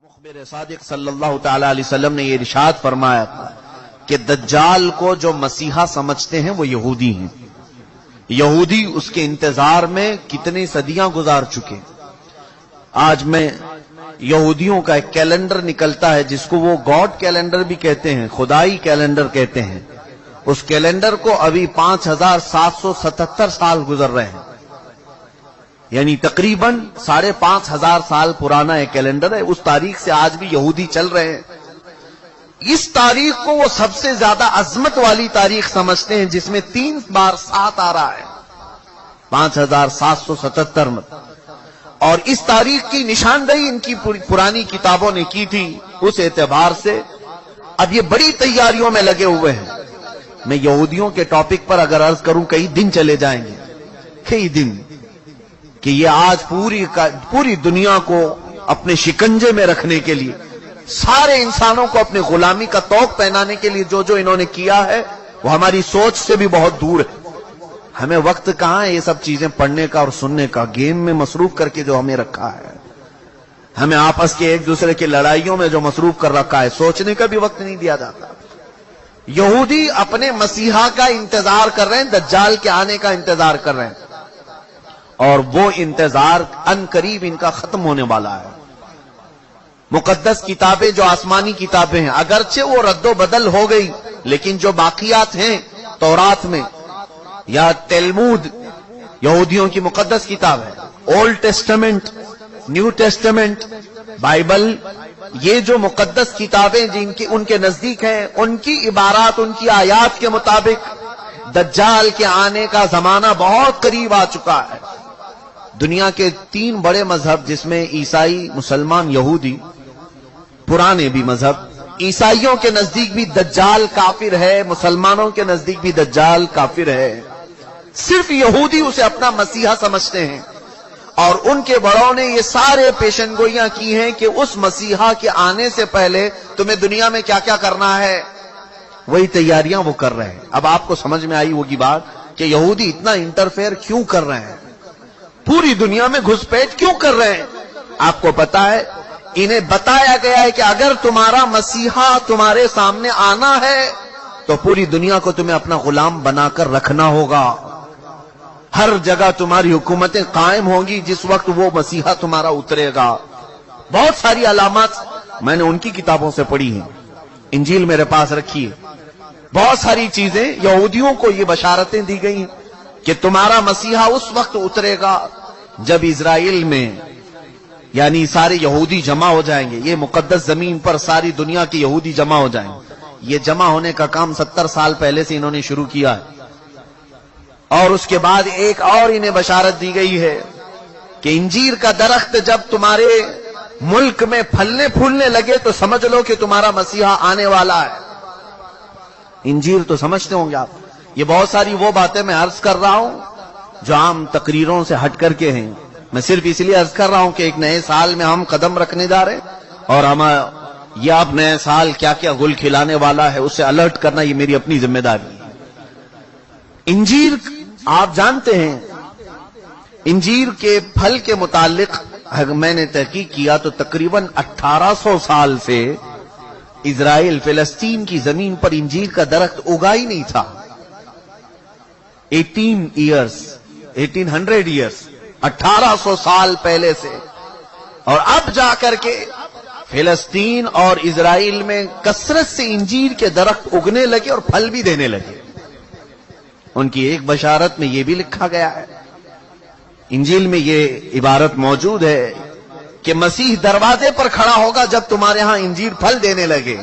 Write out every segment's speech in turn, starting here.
مخبر صادق صلی اللہ تعالی علیہ وسلم نے یہ ارشاد فرمایا تھا کہ دجال کو جو مسیحا سمجھتے ہیں وہ یہودی ہیں. یہودی اس کے انتظار میں کتنی صدیاں گزار چکے. آج میں یہودیوں کا ایک کیلنڈر نکلتا ہے جس کو وہ گاڈ کیلنڈر بھی کہتے ہیں, خدائی کیلنڈر کہتے ہیں. اس کیلنڈر کو ابھی 5777 سال گزر رہے ہیں, یعنی تقریباً 5500 سال پرانا ایک کیلنڈر ہے. اس تاریخ سے آج بھی یہودی چل رہے ہیں. اس تاریخ کو وہ سب سے زیادہ عظمت والی تاریخ سمجھتے ہیں جس میں 3 بار 7 آ رہا ہے, 5777 میں. اور اس تاریخ کی نشاندہی ان کی پرانی کتابوں نے کی تھی. اس اعتبار سے اب یہ بڑی تیاریوں میں لگے ہوئے ہیں. میں یہودیوں کے ٹاپک پر اگر عرض کروں کئی دن چلے جائیں گے, کئی دن, کہ یہ آج پوری دنیا کو اپنے شکنجے میں رکھنے کے لیے, سارے انسانوں کو اپنے غلامی کا طوق پہنانے کے لیے جو انہوں نے کیا ہے وہ ہماری سوچ سے بھی بہت دور ہے. ہمیں وقت کہاں ہے یہ سب چیزیں پڑھنے کا اور سننے کا. گیم میں مصروف کر کے جو ہمیں رکھا ہے, ہمیں آپس کے ایک دوسرے کی لڑائیوں میں جو مصروف کر رکھا ہے, سوچنے کا بھی وقت نہیں دیا جاتا. یہودی اپنے مسیحا کا انتظار کر رہے ہیں, دجال کے آنے کا انتظار کر رہے ہیں, اور وہ انتظار ان قریب ان کا ختم ہونے والا ہے. مقدس کتابیں جو آسمانی کتابیں ہیں, اگرچہ وہ رد و بدل ہو گئی, لیکن جو باقیات ہیں تورات میں یا تلمود, یہودیوں کی مقدس کتاب ہے, old testament, new testament, Bible, یہ جو مقدس کتابیں جن کی ان کے نزدیک ہیں, ان کی عبارات, ان کی آیات کے مطابق دجال کے آنے کا زمانہ بہت قریب آ چکا ہے. دنیا کے 3 بڑے مذہب جس میں عیسائی, مسلمان, یہودی, پرانے بھی مذہب, عیسائیوں کے نزدیک بھی دجال کافر ہے, مسلمانوں کے نزدیک بھی دجال کافر ہے. صرف یہودی اسے اپنا مسیحا سمجھتے ہیں, اور ان کے بڑوں نے یہ سارے پیشن گوئیاں کی ہیں کہ اس مسیحا کے آنے سے پہلے تمہیں دنیا میں کیا کیا کرنا ہے, وہی تیاریاں وہ کر رہے ہیں. اب آپ کو سمجھ میں آئی ہوگی بات کہ یہودی اتنا انٹرفیئر کیوں کر رہے ہیں, پوری دنیا میں گھس پیٹ کیوں کر رہے ہیں. آپ کو پتا ہے, انہیں بتایا گیا ہے کہ اگر تمہارا مسیحا تمہارے سامنے آنا ہے تو پوری دنیا کو تمہیں اپنا غلام بنا کر رکھنا ہوگا. ہر جگہ تمہاری حکومتیں قائم ہوں گی جس وقت وہ مسیحا تمہارا اترے گا. بہت ساری علامات میں نے ان کی کتابوں سے پڑھی ہیں, انجیل میرے پاس رکھی ہے. بہت ساری چیزیں یہودیوں کو یہ بشارتیں دی گئی ہیں کہ تمہارا مسیحا اس وقت اترے گا جب اسرائیل میں, یعنی سارے یہودی جمع ہو جائیں گے. یہ مقدس زمین پر ساری دنیا کے یہودی جمع ہو جائیں گے. یہ جمع ہونے کا کام 70 سال پہلے سے انہوں نے شروع کیا ہے. اور اس کے بعد ایک اور انہیں بشارت دی گئی ہے کہ انجیر کا درخت جب تمہارے ملک میں پھلنے پھولنے لگے تو سمجھ لو کہ تمہارا مسیحا آنے والا ہے. انجیر تو سمجھتے ہوں گے آپ. یہ بہت ساری وہ باتیں میں عرض کر رہا ہوں جو عام تقریروں سے ہٹ کر کے ہیں. میں صرف اس لیے عرض کر رہا ہوں کہ ایک نئے سال میں ہم قدم رکھنے جا رہے ہیں, اور ہم یہ اب نئے سال کیا کیا گل کھلانے والا ہے اسے الرٹ کرنا یہ میری اپنی ذمہ داری ہے. انجیر آپ جانتے ہیں, انجیر کے پھل کے متعلق میں نے تحقیق کیا تو تقریباً 1800 سال سے اسرائیل فلسطین کی زمین پر انجیر کا درخت اگا ہی نہیں تھا. 1800 ایئرس 1800 سال پہلے سے, اور اب جا کر کے فلسطین اور اسرائیل میں کثرت سے انجیر کے درخت اگنے لگے اور پھل بھی دینے لگے. ان کی ایک بشارت میں یہ بھی لکھا گیا ہے, انجیل میں یہ عبارت موجود ہے کہ مسیح دروازے پر کھڑا ہوگا جب تمہارے ہاں انجیر پھل دینے لگے.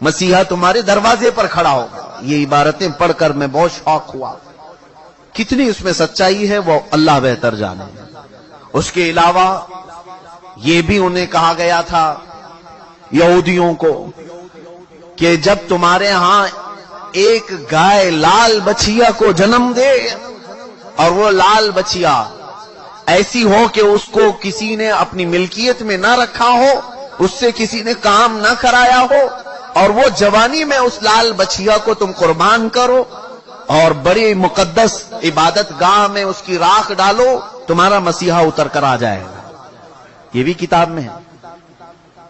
مسیحا تمہارے دروازے پر کھڑا ہوگا. یہ عبارتیں پڑھ کر میں بہت شوق ہوا. کتنی اس میں سچائی ہے وہ اللہ بہتر جانے. اس کے علاوہ یہ بھی انہیں کہا گیا تھا یہودیوں کو کہ جب تمہارے ہاں ایک گائے لال بچیا کو جنم دے, اور وہ لال بچیا ایسی ہو کہ اس کو کسی نے اپنی ملکیت میں نہ رکھا ہو, اس سے کسی نے کام نہ کرایا ہو, اور وہ جوانی میں اس لال بچیا کو تم قربان کرو اور بڑی مقدس عبادت گاہ میں اس کی راکھ ڈالو, تمہارا مسیحا اتر کر آ جائے گا. یہ بھی کتاب میں ہے.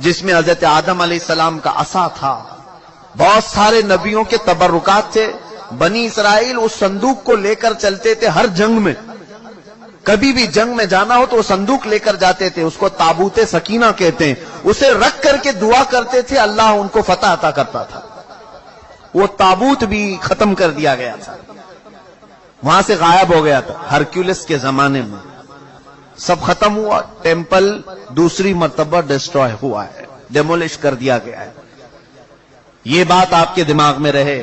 جس میں حضرت آدم علیہ السلام کا عصا تھا، بہت سارے نبیوں کے تبرکات تھے. بنی اسرائیل اس صندوق کو لے کر چلتے تھے ہر جنگ میں، کبھی بھی جنگ میں جانا ہو تو وہ صندوق لے کر جاتے تھے. اس کو تابوت سکینہ کہتے ہیں. اسے رکھ کر کے دعا کرتے تھے، اللہ ان کو فتح عطا کرتا تھا. وہ تابوت بھی ختم کر دیا گیا تھا، وہاں سے غائب ہو گیا تھا. ہرکیولس کے زمانے میں سب ختم ہوا. ٹیمپل دوسری مرتبہ ڈسٹروائے ہوا ہے، ڈیمولش کر دیا گیا ہے. یہ بات آپ کے دماغ میں رہے.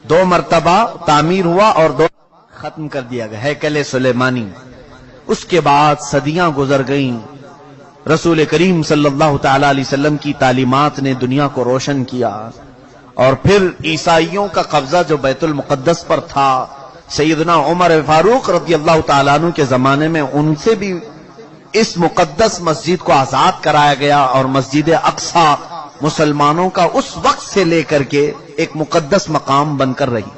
2 مرتبہ تعمیر ہوا اور 2 ختم کر دیا گیا. ہیکل سلیمانی. اس کے بعد صدیاں گزر گئیں. رسول کریم صلی اللہ تعالی علیہ وسلم کی تعلیمات نے دنیا کو روشن کیا، اور پھر عیسائیوں کا قبضہ جو بیت المقدس پر تھا، سیدنا عمر فاروق رضی اللہ تعالیٰ عنہ کے زمانے میں ان سے بھی اس مقدس مسجد کو آزاد کرایا گیا، اور مسجد اقصی مسلمانوں کا اس وقت سے لے کر کے ایک مقدس مقام بن کر رہی.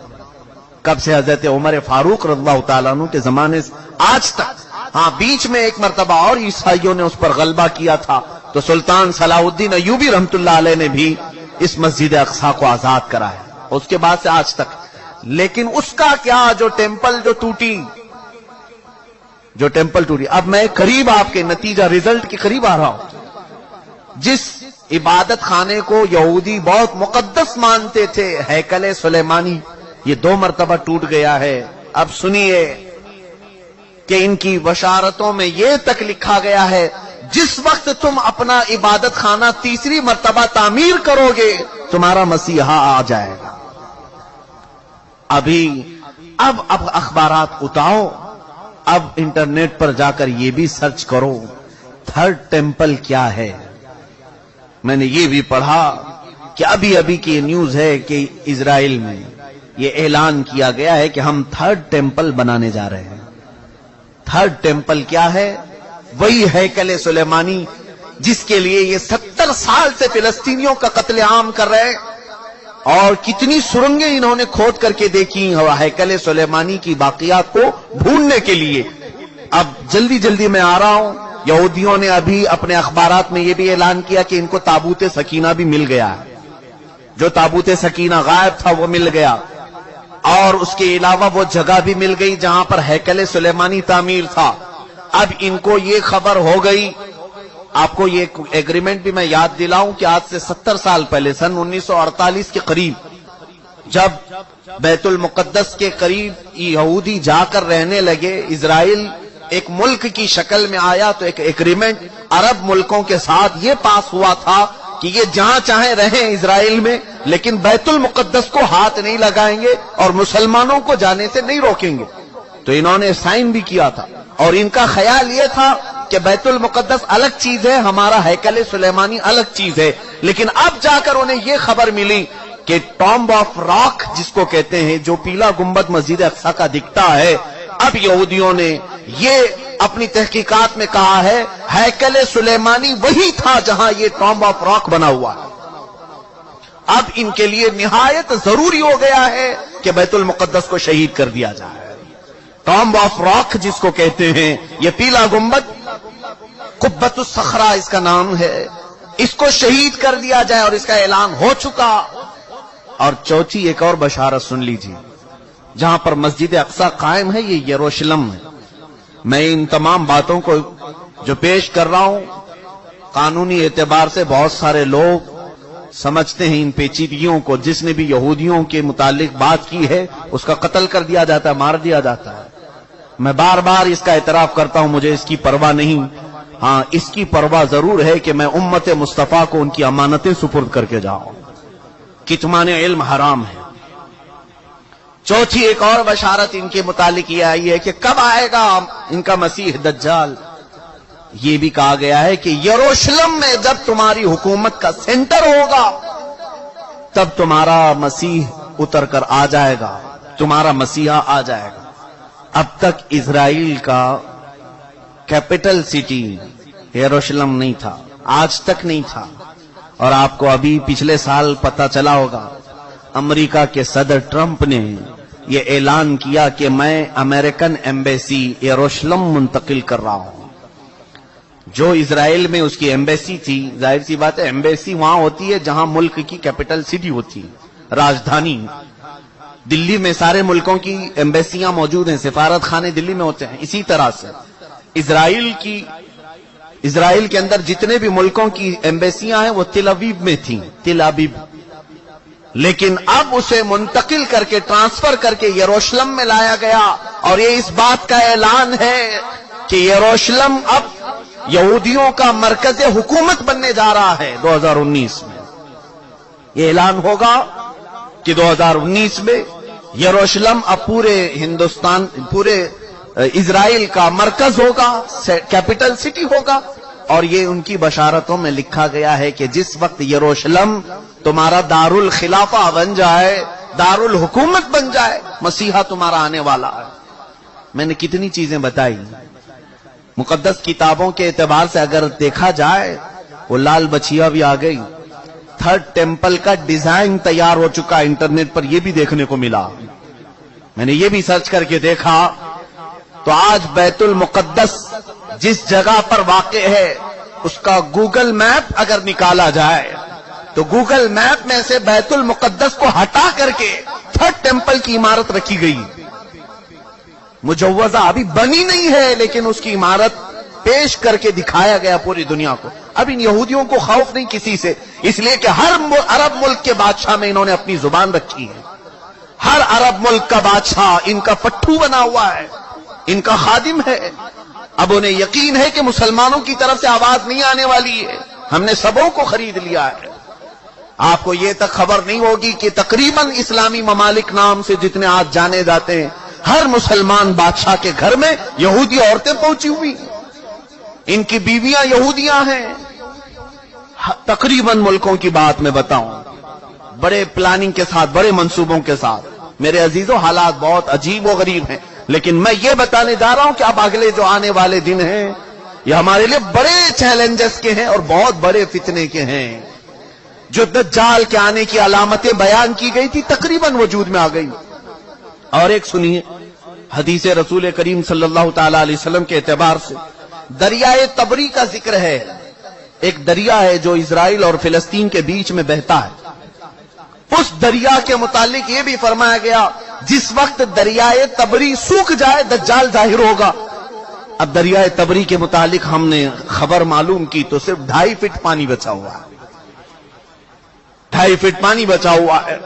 کب سے؟ حضرت عمر فاروق رضی اللہ تعالیٰ عنہ کے زمانے سے آج تک. ہاں، بیچ میں ایک مرتبہ اور عیسائیوں نے اس پر غلبہ کیا تھا، تو سلطان صلاح الدین ایوبی رحمت اللہ علیہ نے بھی اس مسجد اقصی کو آزاد کرایا. اس کے بعد سے آج تک. لیکن اس کا کیا، جو ٹیمپل جو ٹوٹی. اب میں قریب آپ کے نتیجہ رزلٹ کے قریب آ رہا ہوں. جس عبادت خانے کو یہودی بہت مقدس مانتے تھے، ہیکل سلیمانی، یہ 2 مرتبہ ٹوٹ گیا ہے. اب سنیے کہ ان کی بشارتوں میں یہ تک لکھا گیا ہے، جس وقت تم اپنا عبادت خانہ تیسری مرتبہ تعمیر کرو گے، تمہارا مسیحا آ جائے گا. اب اخبارات اٹھاؤ، اب انٹرنیٹ پر جا کر یہ بھی سرچ کرو 3rd ٹیمپل کیا ہے. میں نے یہ بھی پڑھا کہ ابھی کی نیوز ہے کہ اسرائیل میں یہ اعلان کیا گیا ہے کہ ہم 3rd ٹیمپل بنانے جا رہے ہیں. 3rd ٹیمپل کیا ہے؟ وہی ہیکل سلیمانی جس کے لیے یہ 70 سال سے فلسطینیوں کا قتل عام کر رہے ہیں، اور کتنی سرنگیں انہوں نے کھود کر کے دیکھی ہیکل سلیمانی کی باقیات کو ڈھونڈنے کے لیے. اب جلدی میں آ رہا ہوں. یہودیوں نے ابھی اپنے اخبارات میں یہ بھی اعلان کیا کہ ان کو تابوت سکینہ بھی مل گیا ہے. جو تابوت سکینہ غائب تھا وہ مل گیا، اور اس کے علاوہ وہ جگہ بھی مل گئی جہاں پر ہیکل سلیمانی تعمیر تھا. اب ان کو یہ خبر ہو گئی. آپ کو یہ ایگریمنٹ بھی میں یاد دلاؤں کہ آج سے 70 سال پہلے، سن 1948 کے قریب، جب بیت المقدس کے قریب یہودی جا کر رہنے لگے، اسرائیل ایک ملک کی شکل میں آیا، تو ایک ایگریمنٹ عرب ملکوں کے ساتھ یہ پاس ہوا تھا کہ یہ جہاں چاہیں رہیں اسرائیل میں، لیکن بیت المقدس کو ہاتھ نہیں لگائیں گے اور مسلمانوں کو جانے سے نہیں روکیں گے. تو انہوں نے سائن بھی کیا تھا، اور ان کا خیال یہ تھا کہ بیت المقدس الگ چیز ہے، ہمارا ہیکل سلیمانی الگ چیز ہے. لیکن اب جا کر انہیں یہ خبر ملی کہ ٹامب آف راک جس کو کہتے ہیں، جو پیلا گنبد مسجد اقصی کا دکھتا ہے، اب یہودیوں نے یہ اپنی تحقیقات میں کہا ہے ہیکل سلیمانی وہی تھا جہاں یہ ٹامب آف راک بنا ہوا ہے. اب ان کے لیے نہایت ضروری ہو گیا ہے کہ بیت المقدس کو شہید کر دیا جائے. ٹامب آف راک جس کو کہتے ہیں، یہ پیلا گنبد، قبۃ الصخرہ اس کا نام ہے، اس کو شہید کر دیا جائے، اور اس کا اعلان ہو چکا. اور چوتھی ایک اور بشارت سن لیجیے، جہاں پر مسجد اقصی قائم ہے، یہ یروشلم ہے. میں ان تمام باتوں کو جو پیش کر رہا ہوں، قانونی اعتبار سے بہت سارے لوگ سمجھتے ہیں ان پیچیدگیوں کو. جس نے بھی یہودیوں کے متعلق بات کی ہے اس کا قتل کر دیا جاتا ہے، مار دیا جاتا ہے. میں بار بار اس کا اعتراف کرتا ہوں، مجھے اس کی پرواہ نہیں. ہاں، اس کی پرواہ ضرور ہے کہ میں امت مصطفیٰ کو ان کی امانتیں سپرد کر کے جاؤں. کتمان علم حرام ہے. چوتھی ایک اور بشارت ان کے متعلق یہ آئی ہے کہ کب آئے گا ان کا مسیح دجال. یہ بھی کہا گیا ہے کہ یروشلم میں جب تمہاری حکومت کا سینٹر ہوگا تب تمہارا مسیح اتر کر آ جائے گا، تمہارا مسیحا آ جائے گا. اب تک اسرائیل کا کیپٹل سٹی یروشلم نہیں تھا، آج تک نہیں تھا. اور آپ کو ابھی پچھلے سال پتہ چلا ہوگا، امریکہ کے صدر ٹرمپ نے یہ اعلان کیا کہ میں امریکن ایمبیسی یروشلم منتقل کر رہا ہوں. جو اسرائیل میں اس کی ایمبیسی تھی، ظاہر سی بات ہے ایمبیسی وہاں ہوتی ہے جہاں ملک کی کیپٹل سٹی ہوتی ہے، راجدھانی۔ دلی میں سارے ملکوں کی ایمبیسیاں موجود ہیں، سفارت خانے دلی میں ہوتے ہیں۔ اسی طرح سے اسرائیل کے اندر جتنے بھی ملکوں کی ایمبیسیاں ہیں وہ تل ابیب میں تھیں، تل ابیب، لیکن اب اسے منتقل کر کے ٹرانسفر کر کے یروشلم میں لایا گیا، اور یہ اس بات کا اعلان ہے کہ یروشلم اب یہودیوں کا مرکز حکومت بننے جا رہا ہے 2019 میں۔ یہ اعلان ہوگا کہ 2019 میں یروشلم اب پورے ہندوستان، پورے اسرائیل کا مرکز ہوگا، کیپٹل سٹی ہوگا، اور یہ ان کی بشارتوں میں لکھا گیا ہے کہ جس وقت یروشلم تمہارا دارالخلافہ بن جائے، دارالحکومت بن جائے، مسیحا تمہارا آنے والا ہے۔ میں نے کتنی چیزیں بتائی، مقدس کتابوں کے اعتبار سے اگر دیکھا جائے وہ لال بچیا بھی آ گئی، تھرڈ ٹیمپل کا ڈیزائن تیار ہو چکا، انٹرنیٹ پر یہ بھی دیکھنے کو ملا، میں نے یہ بھی سرچ کر کے دیکھا۔ تو آج بیت المقدس جس جگہ پر واقع ہے اس کا گوگل میپ اگر نکالا جائے تو گوگل میپ میں سے بیت المقدس کو ہٹا کر کے تھرڈ ٹیمپل کی عمارت رکھی گئی، مجوزہ ابھی بنی نہیں ہے لیکن اس کی عمارت پیش کر کے دکھایا گیا پوری دنیا کو۔ اب ان یہودیوں کو خوف نہیں کسی سے، اس لیے کہ ہر عرب ملک کے بادشاہ میں انہوں نے اپنی زبان رکھی ہے، ہر عرب ملک کا بادشاہ ان کا پٹھو بنا ہوا ہے، ان کا خادم ہے۔ اب انہیں یقین ہے کہ مسلمانوں کی طرف سے آواز نہیں آنے والی ہے، ہم نے سبوں کو خرید لیا ہے۔ آپ کو یہ تک خبر نہیں ہوگی کہ تقریباً اسلامی ممالک نام سے جتنے آج جانے جاتے ہیں، ہر مسلمان بادشاہ کے گھر میں یہودی عورتیں پہنچی ہوئی، ان کی بیویاں یہودیاں ہیں۔ تقریباً ملکوں کی بات میں بتاؤں، بڑے پلاننگ کے ساتھ، بڑے منصوبوں کے ساتھ۔ میرے عزیزوں، حالات بہت عجیب و غریب ہیں، لیکن میں یہ بتانے جا رہا ہوں کہ اب اگلے جو آنے والے دن ہیں یہ ہمارے لیے بڑے چیلنجز کے ہیں اور بہت بڑے فتنے کے ہیں۔ جو دجال کے آنے کی علامتیں بیان کی گئی تھی تقریباً وجود میں آ گئی۔ اور ایک سنیے، حدیث رسول کریم صلی اللہ تعالی علیہ وسلم کے اعتبار سے دریائے تبری کا ذکر ہے۔ ایک دریا ہے جو اسرائیل اور فلسطین کے بیچ میں بہتا ہے، اس دریا کے متعلق یہ بھی فرمایا گیا جس وقت دریائے تبری سوکھ جائے دجال ظاہر ہوگا۔ اب دریائے تبری کے متعلق ہم نے خبر معلوم کی تو صرف 2.5 فٹ پانی بچا ہوا ہے، 2.5 فٹ پانی بچا ہوا ہے۔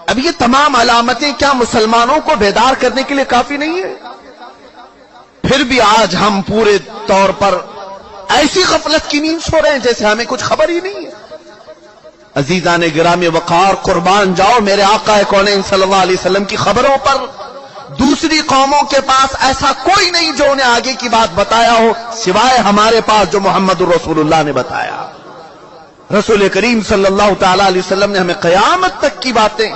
اب یہ تمام علامتیں کیا مسلمانوں کو بیدار کرنے کے لیے کافی نہیں ہے؟ پھر بھی آج ہم پورے طور پر ایسی غفلت کی نیند سو رہے ہیں جیسے ہمیں کچھ خبر ہی نہیں ہے۔ عزیزان گرامی وقار، قربان جاؤ میرے آقا کونین صلی اللہ علیہ وسلم کی خبروں پر۔ دوسری قوموں کے پاس ایسا کوئی نہیں جو انہیں آگے کی بات بتایا ہو سوائے ہمارے پاس جو محمد الرسول اللہ نے بتایا۔ رسول کریم صلی اللہ تعالی علیہ وسلم نے ہمیں قیامت تک کی باتیں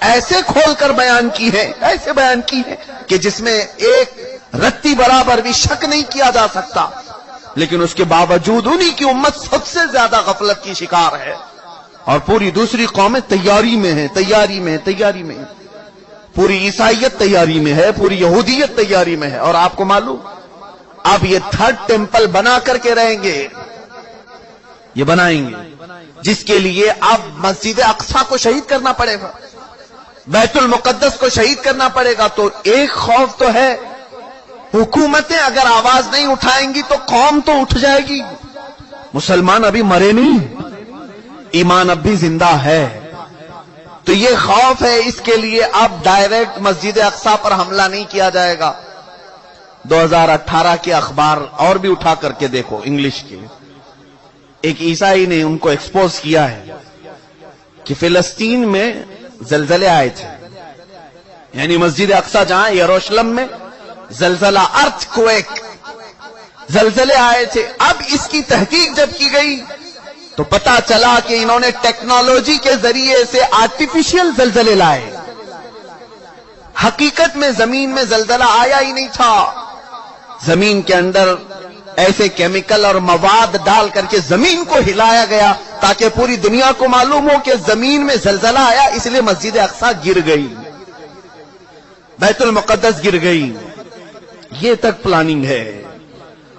ایسے کھول کر بیان کی ہیں، ایسے بیان کی ہیں کہ جس میں ایک رتی برابر بھی شک نہیں کیا جا سکتا، لیکن اس کے باوجود انہی کی امت سب سے زیادہ غفلت کی شکار ہے، اور پوری دوسری قومیں تیاری میں ہیں، تیاری میں ہیں۔ پوری عیسائیت تیاری میں ہے، پوری یہودیت تیاری میں ہے۔ اور آپ کو معلوم اب یہ تھرڈ ٹیمپل بنا کر کے رہیں گے، یہ بنائیں گے جس کے لیے اب مسجد اقصی کو شہید کرنا پڑے گا، بیت المقدس کو شہید کرنا پڑے گا۔ تو ایک خوف تو ہے، حکومتیں اگر آواز نہیں اٹھائیں گی تو قوم تو اٹھ جائے گی۔ مسلمان ابھی مرے نہیں، ایمان اب بھی زندہ ہے، تو یہ خوف ہے، اس کے لیے اب ڈائریکٹ مسجد اقصی پر حملہ نہیں کیا جائے گا۔ 2018 کے اخبار اور بھی اٹھا کر کے دیکھو، انگلش کے، ایک عیسائی نے ان کو ایکسپوز کیا ہے کہ فلسطین میں زلزلے آئے تھے، یعنی مسجد اقصی جہاں یروشلم میں زلزلہ، ارتھ کویک، زلزلے آئے تھے۔ اب اس کی تحقیق جب کی گئی تو پتا چلا کہ انہوں نے ٹیکنالوجی کے ذریعے سے آرٹیفیشل زلزلے لائے، حقیقت میں زمین میں زلزلہ آیا ہی نہیں تھا، زمین کے اندر ایسے کیمیکل اور مواد ڈال کر کے زمین کو ہلایا گیا تاکہ پوری دنیا کو معلوم ہو کہ زمین میں زلزلہ آیا، اس لیے مسجد اقصی گر گئی، بیت المقدس گر گئی۔ یہ تک پلاننگ ہے،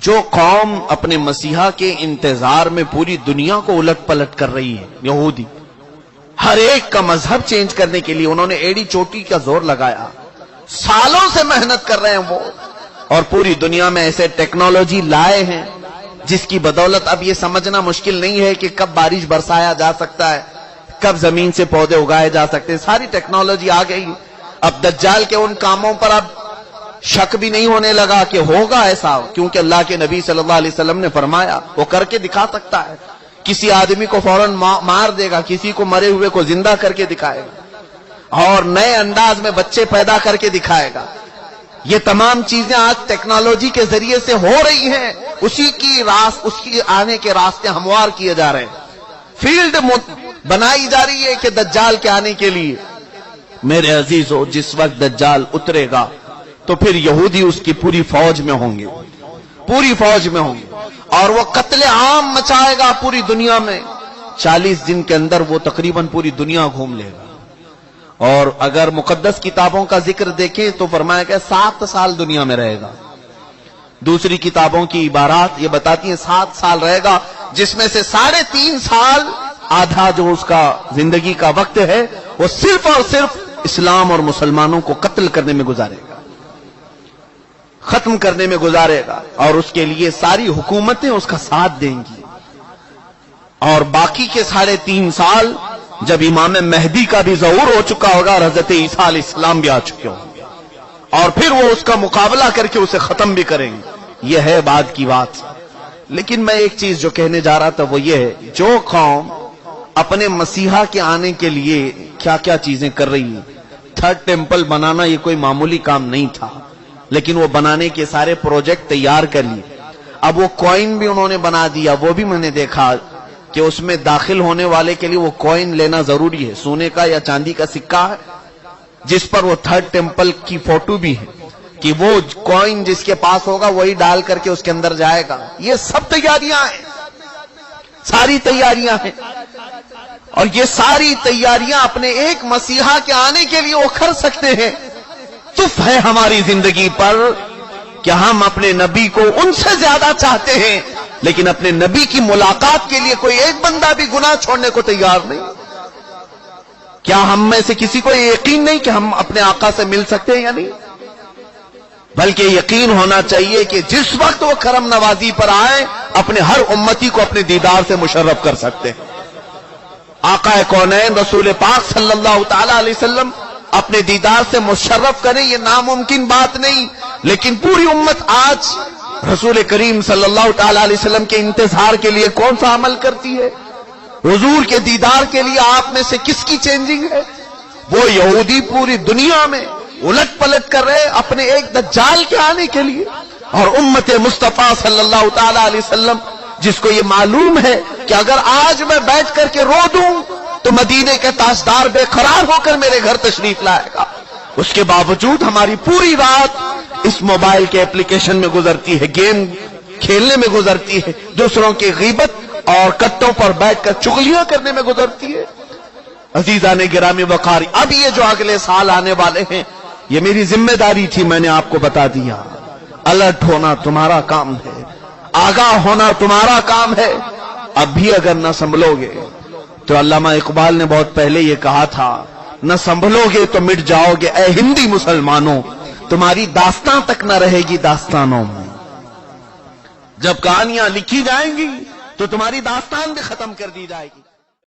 جو قوم اپنے مسیحا کے انتظار میں پوری دنیا کو الٹ پلٹ کر رہی ہے، یہودی، ہر ایک کا مذہب چینج کرنے کے لیے انہوں نے ایڑی چوٹی کا زور لگایا، سالوں سے محنت کر رہے ہیں وہ، اور پوری دنیا میں ایسے ٹیکنالوجی لائے ہیں جس کی بدولت اب یہ سمجھنا مشکل نہیں ہے کہ کب بارش برسایا جا سکتا ہے، کب زمین سے پودے اگائے جا سکتے ہیں، ساری ٹیکنالوجی آ گئی۔ اب دجال کے ان کاموں پر اب شک بھی نہیں ہونے لگا کہ ہوگا ایسا، کیونکہ اللہ کے نبی صلی اللہ علیہ وسلم نے فرمایا وہ کر کے دکھا سکتا ہے، کسی آدمی کو فوراً مار دے گا، کسی کو مرے ہوئے کو زندہ کر کے دکھائے گا، اور نئے انداز میں بچے پیدا کر کے دکھائے گا۔ یہ تمام چیزیں آج ٹیکنالوجی کے ذریعے سے ہو رہی ہیں، اس کی آنے کے راستے ہموار کیے جا رہے ہیں، فیلڈ بنائی جا رہی ہے کہ دجال کے آنے کے لیے۔ میرے عزیزو، جس وقت دجال اترے گا تو پھر یہودی اس کی پوری فوج میں ہوں گے، پوری فوج میں ہوں گے، اور وہ قتل عام مچائے گا پوری دنیا میں۔ 40 دن کے اندر وہ تقریباً پوری دنیا گھوم لے گا، اور اگر مقدس کتابوں کا ذکر دیکھیں تو فرمایا کہ 7 سال دنیا میں رہے گا۔ دوسری کتابوں کی عبارات یہ بتاتی ہیں 7 سال رہے گا، جس میں سے 3.5 سال، آدھا جو اس کا زندگی کا وقت ہے وہ صرف اور صرف اسلام اور مسلمانوں کو قتل کرنے میں گزارے گا، ختم کرنے میں گزارے گا، اور اس کے لیے ساری حکومتیں اس کا ساتھ دیں گی۔ اور باقی کے 3.5 سال جب امام مہدی کا بھی ظہور ہو چکا ہوگا اور حضرت عیسیٰ علیہ السلام بھی آ چکے ہوں گے، اور پھر وہ اس کا مقابلہ کر کے اسے ختم بھی کریں گے۔ یہ ہے بعد کی بات۔ لیکن میں ایک چیز جو کہنے جا رہا تھا وہ یہ ہے، جو قوم اپنے مسیحا کے آنے کے لیے کیا کیا چیزیں کر رہی ہیں، 3rd ٹیمپل بنانا یہ کوئی معمولی کام نہیں تھا، لیکن وہ بنانے کے سارے پروجیکٹ تیار کر لیے۔ اب وہ کوئن بھی انہوں نے بنا دیا، وہ بھی میں نے دیکھا کہ اس میں داخل ہونے والے کے لیے وہ کوئن لینا ضروری ہے، سونے کا یا چاندی کا سکہ ہے، جس پر وہ 3rd ٹیمپل کی فوٹو بھی ہے کہ وہ کوئن جس کے پاس ہوگا وہی ڈال کر کے اس کے اندر جائے گا۔ یہ سب تیاریاں ہیں، ساری تیاریاں ہیں، اور یہ ساری تیاریاں اپنے ایک مسیحا کے آنے کے لیے وہ کر سکتے ہیں۔ تف ہے ہماری زندگی پر کہ ہم اپنے نبی کو ان سے زیادہ چاہتے ہیں، لیکن اپنے نبی کی ملاقات کے لیے کوئی ایک بندہ بھی گناہ چھوڑنے کو تیار نہیں۔ کیا ہم میں سے کسی کو یہ یقین نہیں کہ ہم اپنے آقا سے مل سکتے ہیں یا نہیں؟ بلکہ یقین ہونا چاہیے کہ جس وقت وہ کرم نوازی پر آئے اپنے ہر امتی کو اپنے دیدار سے مشرف کر سکتے ہیں۔ آقا کونین رسول پاک صلی اللہ تعالی علیہ وسلم اپنے دیدار سے مشرف کریں، یہ ناممکن بات نہیں، لیکن پوری امت آج رسول کریم صلی اللہ تعالی علیہ وسلم کے انتظار کے لیے کون سا عمل کرتی ہے؟ حضور کے دیدار کے لیے آپ میں سے کس کی چینجنگ ہے؟ وہ یہودی پوری دنیا میں الٹ پلٹ کر رہے اپنے ایک دجال کے آنے کے لیے، اور امت مصطفیٰ صلی اللہ تعالی علیہ وسلم جس کو یہ معلوم ہے کہ اگر آج میں بیٹھ کر کے رو دوں تو مدینے کے تاجدار بے قرار ہو کر میرے گھر تشریف لائے گا، اس کے باوجود ہماری پوری رات اس موبائل کے ایپلیکیشن میں گزرتی ہے، گیم کھیلنے میں گزرتی ہے، دوسروں کی غیبت اور کٹوں پر بیٹھ کر چغلیاں کرنے میں گزرتی ہے۔ عزیزان گرامی وقار، اب یہ جو اگلے سال آنے والے ہیں یہ میری ذمہ داری تھی، میں نے آپ کو بتا دیا۔ الرٹ ہونا تمہارا کام ہے، آگاہ ہونا تمہارا کام ہے۔ اب بھی اگر نہ سنبھلو گے تو علامہ اقبال نے بہت پہلے یہ کہا تھا، نہ سنبھلو گے تو مٹ جاؤ گے اے ہندی مسلمانوں، تمہاری داستان تک نہ رہے گی داستانوں میں۔ جب کہانیاں لکھی جائیں گی تو تمہاری داستان بھی ختم کر دی جائے گی۔